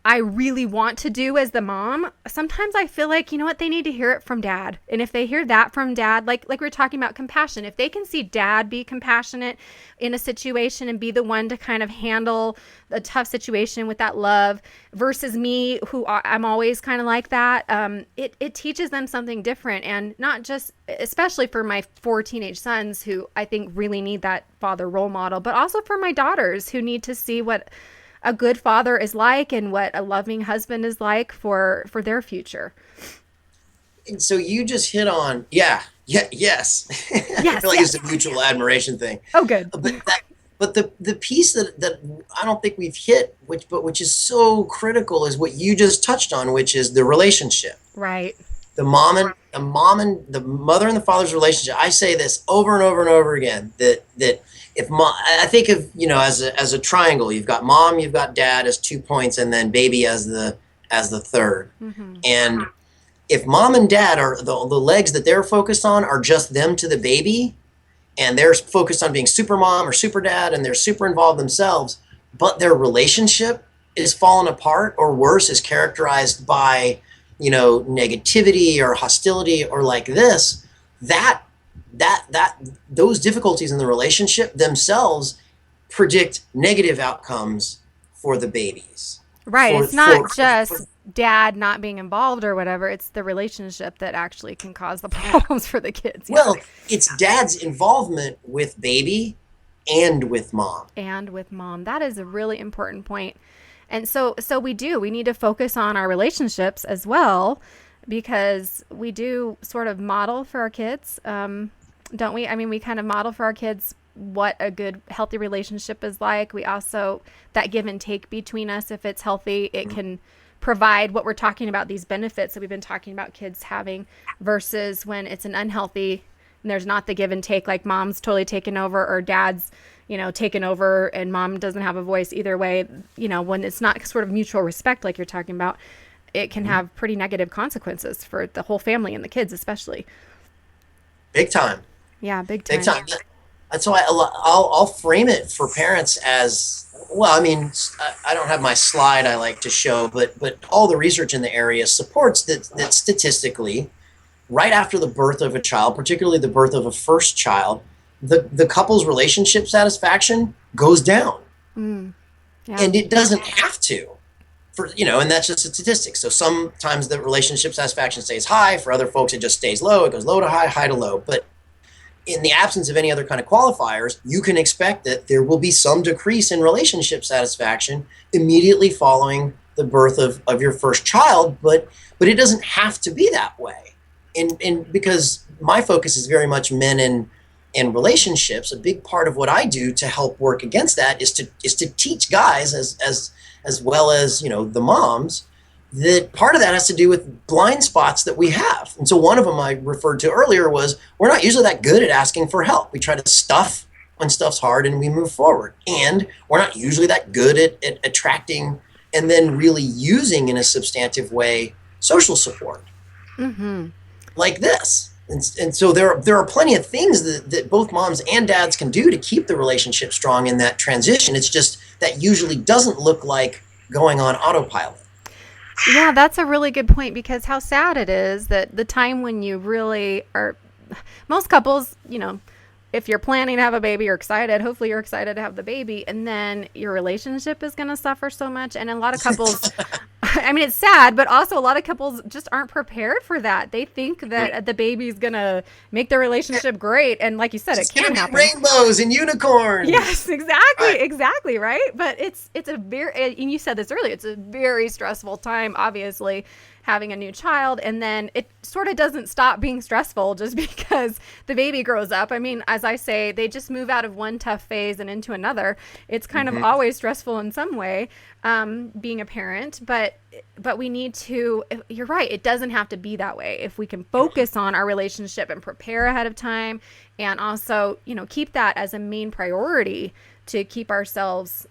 A: I really want to do as the mom. Sometimes I feel like, they need to hear it from dad. And if they hear that from dad, like we were talking about compassion, if they can see dad be compassionate in a situation and be the one to kind of handle a tough situation with that love versus me, who I'm always kind of like that, it teaches them something different. And not just, especially for my 4 teenage sons who I think really need that father role model, but also for my daughters who need to see what a good father is like and what a loving husband is like for their future.
B: And so you just hit on, yes.
A: Yes,
B: I feel like it's a mutual admiration thing.
A: Oh, good.
B: But the piece that I don't think we've hit, which is so critical, is what you just touched on, which is the relationship.
A: Right.
B: The mother and the father's relationship. I say this over and over and over again, that if I think of, as a triangle, you've got mom, you've got dad as 2 points, and then baby as the third. Mm-hmm. And if mom and dad are the legs that they're focused on are just them to the baby, and they're focused on being super mom or super dad, and they're super involved themselves, but their relationship is fallen apart, or worse, is characterized by, negativity or hostility or like this, those difficulties in the relationship themselves predict negative outcomes for the babies.
A: Right.
B: for
A: It's not
B: for
A: just dad not being involved or whatever. It's the relationship that actually can cause the problems for the kids. Yeah.
B: well, it's dad's involvement with baby and with mom.
A: And with mom. That is a really important point. And so we need to focus on our relationships as well, because we do sort of model for our kids, don't we? I mean, we kind of model for our kids what a good, healthy relationship is like. We also, that give and take between us, if it's healthy, it can provide what we're talking about, these benefits that we've been talking about kids having, versus when it's an unhealthy and there's not the give and take, like mom's totally taken over or dad's, taken over and mom doesn't have a voice. Either way, when it's not sort of mutual respect, like you're talking about, it can have pretty negative consequences for the whole family and the kids, especially.
B: Big time.
A: Yeah, big time.
B: Big time. That's why I'll frame it for parents as, well, I mean, I don't have my slide I like to show, but all the research in the area supports that statistically, right after the birth of a child, particularly the birth of a first child, the couple's relationship satisfaction goes down.
A: Yeah.
B: And it doesn't have to. And that's just a statistic. So sometimes the relationship satisfaction stays high. For other folks, it just stays low. It goes low to high, high to low. But in the absence of any other kind of qualifiers, you can expect that there will be some decrease in relationship satisfaction immediately following the birth of your first child. But it doesn't have to be that way. And because my focus is very much men and relationships, a big part of what I do to help work against that is to teach guys as well as the moms, that part of that has to do with blind spots that we have. And so one of them I referred to earlier was, we're not usually that good at asking for help. We try to stuff when stuff's hard and we move forward. And we're not usually that good at attracting and then really using in a substantive way social support. Like this. And so there are plenty of things that both moms and dads can do to keep the relationship strong in that transition. It's just that usually doesn't look like going on autopilot.
A: Yeah, that's a really good point, because how sad it is that the time when you really are, most couples, if you're planning to have a baby, you're excited, hopefully you're excited to have the baby, and then your relationship is going to suffer so much. And a lot of couples, I mean, it's sad, but also a lot of couples just aren't prepared for that. They think that the baby's going to make their relationship great. And like you said, it can happen.
B: Rainbows and unicorns.
A: Yes, exactly. Exactly. Right. But it's a very, and you said this earlier, it's a very stressful time, obviously, having a new child. And then it sort of doesn't stop being stressful just because the baby grows up. I mean, as I say, they just move out of one tough phase and into another. It's kind of always stressful in some way, being a parent, but we need to, you're right, it doesn't have to be that way. If we can focus on our relationship and prepare ahead of time, and also, keep that as a main priority to keep ourselves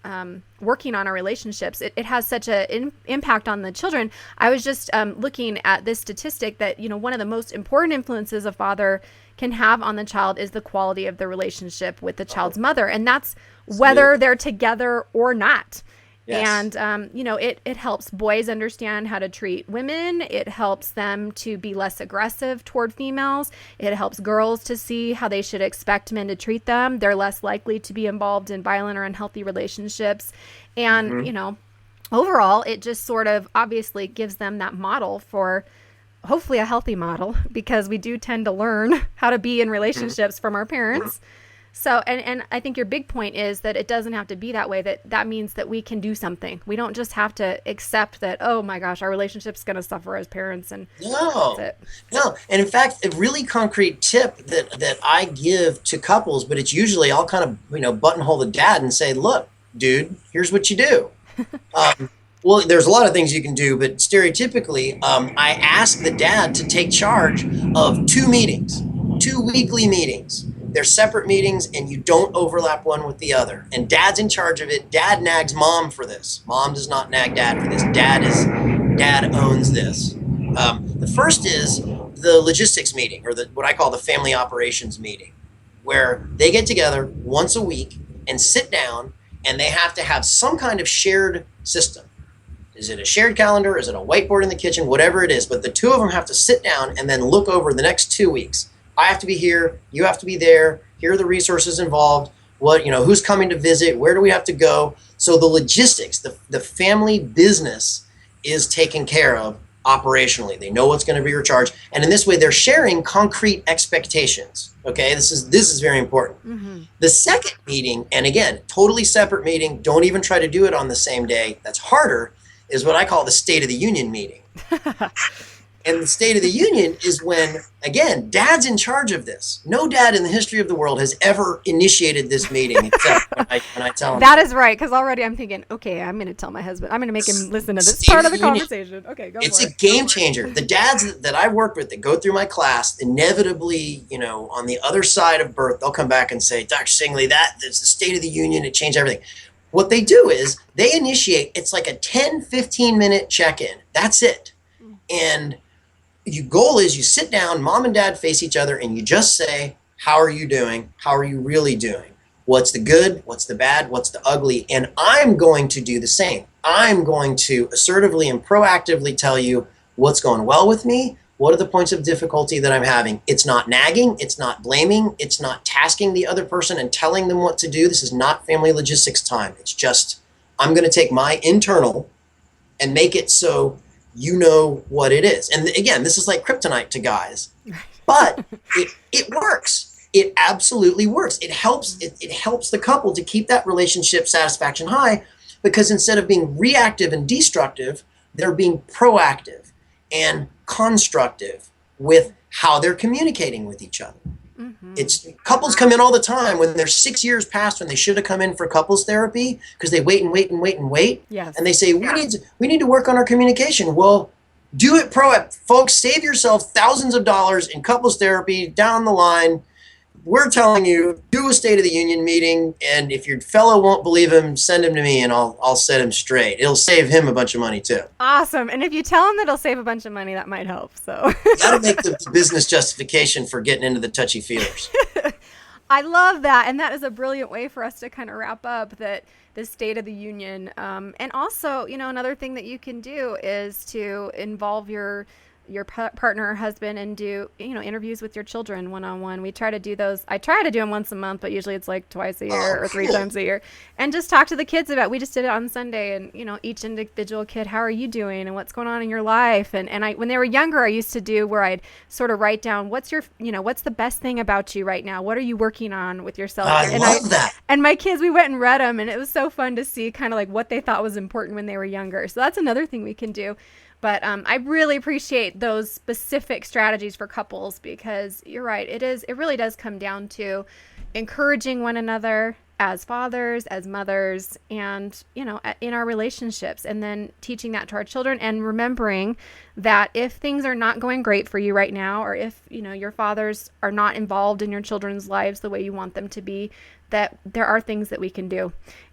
A: working on our relationships, it has such an impact on the children. I was just looking at this statistic that, one of the most important influences a father can have on the child is the quality of the relationship with the child's mother. And that's whether they're together or not. Yes. And, it helps boys understand how to treat women. It helps them to be less aggressive toward females. It helps girls to see how they should expect men to treat them. They're less likely to be involved in violent or unhealthy relationships. And, overall, it just sort of obviously gives them that model for hopefully a healthy model, because we do tend to learn how to be in relationships from our parents. So, and I think your big point is that it doesn't have to be that way, that means that we can do something. We don't just have to accept that, oh my gosh, our relationship's going to suffer as parents. And
B: no.
A: That's it.
B: No. And in fact, a really concrete tip that I give to couples, but it's usually I'll kind of, buttonhole the dad and say, look, dude, here's what you do. Well, there's a lot of things you can do, but stereotypically, I ask the dad to take charge of 2 weekly meetings. They're separate meetings, and you don't overlap one with the other. And dad's in charge of it. Dad nags mom for this. Mom does not nag dad for this. Dad owns this. The first is the logistics meeting, or what I call the family operations meeting, where they get together once a week and sit down, and they have to have some kind of shared system. Is it a shared calendar? Is it a whiteboard in the kitchen? Whatever it is. But the two of them have to sit down and then look over the next 2 weeks. I have to be here. You have to be there. Here are the resources involved. what, who's coming to visit, where do we have to go? So the logistics, the family business is taken care of operationally. They know what's going to be recharged. And in this way, they're sharing concrete expectations. Okay, this is very important. Mm-hmm. The second meeting, and again, totally separate meeting, don't even try to do it on the same day. That's harder, is what I call the State of the Union meeting. And the State of the Union is when, again, dad's in charge of this. No dad in the history of the world has ever initiated this meeting except when I tell him.
A: That is right, because already I'm thinking, okay, I'm going to tell my husband. I'm going to make him listen to this part of the conversation. Okay, go for it.
B: It's a game changer. The dads that I've worked with that go through my class, inevitably, on the other side of birth, they'll come back and say, Dr. Singley, that's the State of the Union. It changed everything. What they do is they initiate, it's like a 10, 15-minute check-in. That's it. And your goal is you sit down, mom and dad face each other, and you just say, how are you doing? How are you really doing? What's the good? What's the bad? What's the ugly? And I'm going to do the same. I'm going to assertively and proactively tell you what's going well with me. What are the points of difficulty that I'm having? It's not nagging. It's not blaming. It's not tasking the other person and telling them what to do. This is not family logistics time. It's just, I'm going to take my internal and make it so you know what it is. And again, this is like kryptonite to guys, but it works. It absolutely works. It helps the couple to keep that relationship satisfaction high, because instead of being reactive and destructive, they're being proactive and constructive with how they're communicating with each other. Mm-hmm. It's couples come in all the time when they're 6 years past when they should have come in for couples therapy, because they wait and wait and wait and wait. Yes. And they say, we need to work on our communication. Well, do it folks. Save yourself thousands of dollars in couples therapy down the line. We're telling you, do a State of the Union meeting, and if your fellow won't believe him, send him to me and I'll set him straight. It'll save him a bunch of money too.
A: Awesome. And if you tell him that it'll save a bunch of money, that might help. So
B: that'll make the business justification for getting into the touchy feelers.
A: I love that. And that is a brilliant way for us to kind of wrap up that the State of the Union. And also, another thing that you can do is to involve your partner or husband and do, interviews with your children one-on-one. We try to do those. I try to do them once a month, but usually it's like twice a year or 3 times a year. And just talk to the kids about, we just did it on Sunday, and, each individual kid, how are you doing and what's going on in your life? And when they were younger, I used to do where I'd sort of write down, what's the best thing about you right now? What are you working on with yourself?
B: I love that.
A: And my kids, we went and read them, and it was so fun to see kind of like what they thought was important when they were younger. So that's another thing we can do. But I really appreciate those specific strategies for couples, because you're right. It really does come down to encouraging one another as fathers, as mothers, and, in our relationships, and then teaching that to our children, and remembering that if things are not going great for you right now, or if, your fathers are not involved in your children's lives the way you want them to be, that there are things that we can do.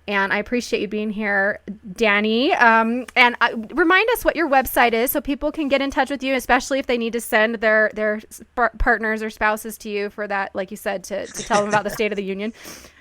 A: And I appreciate you being here, Danny. And remind us what your website is so people can get in touch with you, especially if they need to send their partners or spouses to you for that, like you said, to tell them about the State of the Union.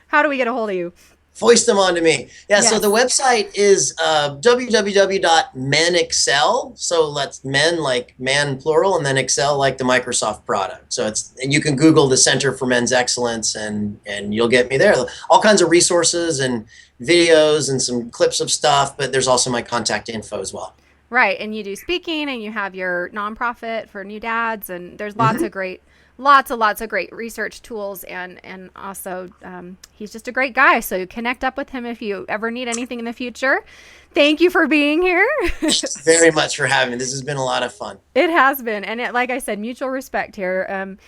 A: How do we get a hold of you?
B: Foist them onto me. Yeah, yes. So the website is www.menexcel. So that's men like man plural, and then Excel like the Microsoft product. So and you can Google the Center for Men's Excellence and you'll get me there. All kinds of resources and videos and some clips of stuff, but there's also my contact info as well.
A: Right, and you do speaking, and you have your nonprofit for new dads, and there's lots of great research tools, and also he's just a great guy. So connect up with him if you ever need anything in the future. Thank you for being here.
B: Very much for having me. This has been a lot of fun.
A: It has been, and like I said, mutual respect here.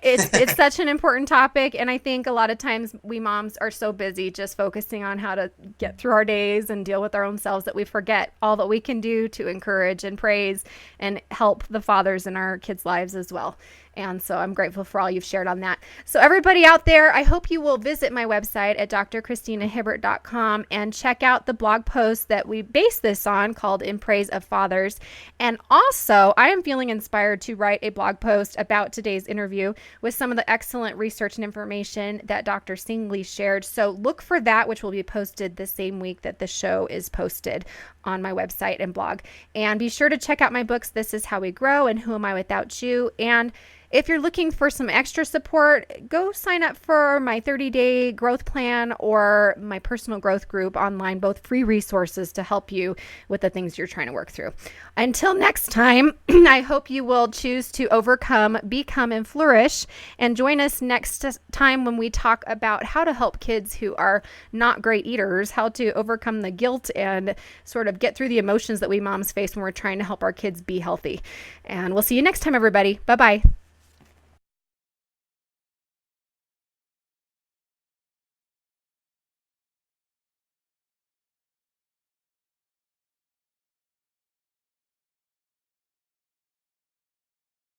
A: It's such an important topic, and I think a lot of times we moms are so busy just focusing on how to get through our days and deal with our own selves that we forget all that we can do to encourage and praise and help the fathers in our kids' lives as well. And so I'm grateful for all you've shared on that. So everybody out there, I hope you will visit my website at drchristinahibbert.com and check out the blog post that we base this on called In Praise of Fathers. And also, I am feeling inspired to write a blog post about today's interview with some of the excellent research and information that Dr. Singley shared. So look for that, which will be posted the same week that the show is posted on my website and blog. And be sure to check out my books, This Is How We Grow and Who Am I Without You? And If you're looking for some extra support, go sign up for my 30-day growth plan or my personal growth group online, both free resources to help you with the things you're trying to work through. Until next time, I hope you will choose to overcome, become, and flourish. And join us next time when we talk about how to help kids who are not great eaters, how to overcome the guilt and sort of get through the emotions that we moms face when we're trying to help our kids be healthy. And we'll see you next time, everybody. Bye-bye.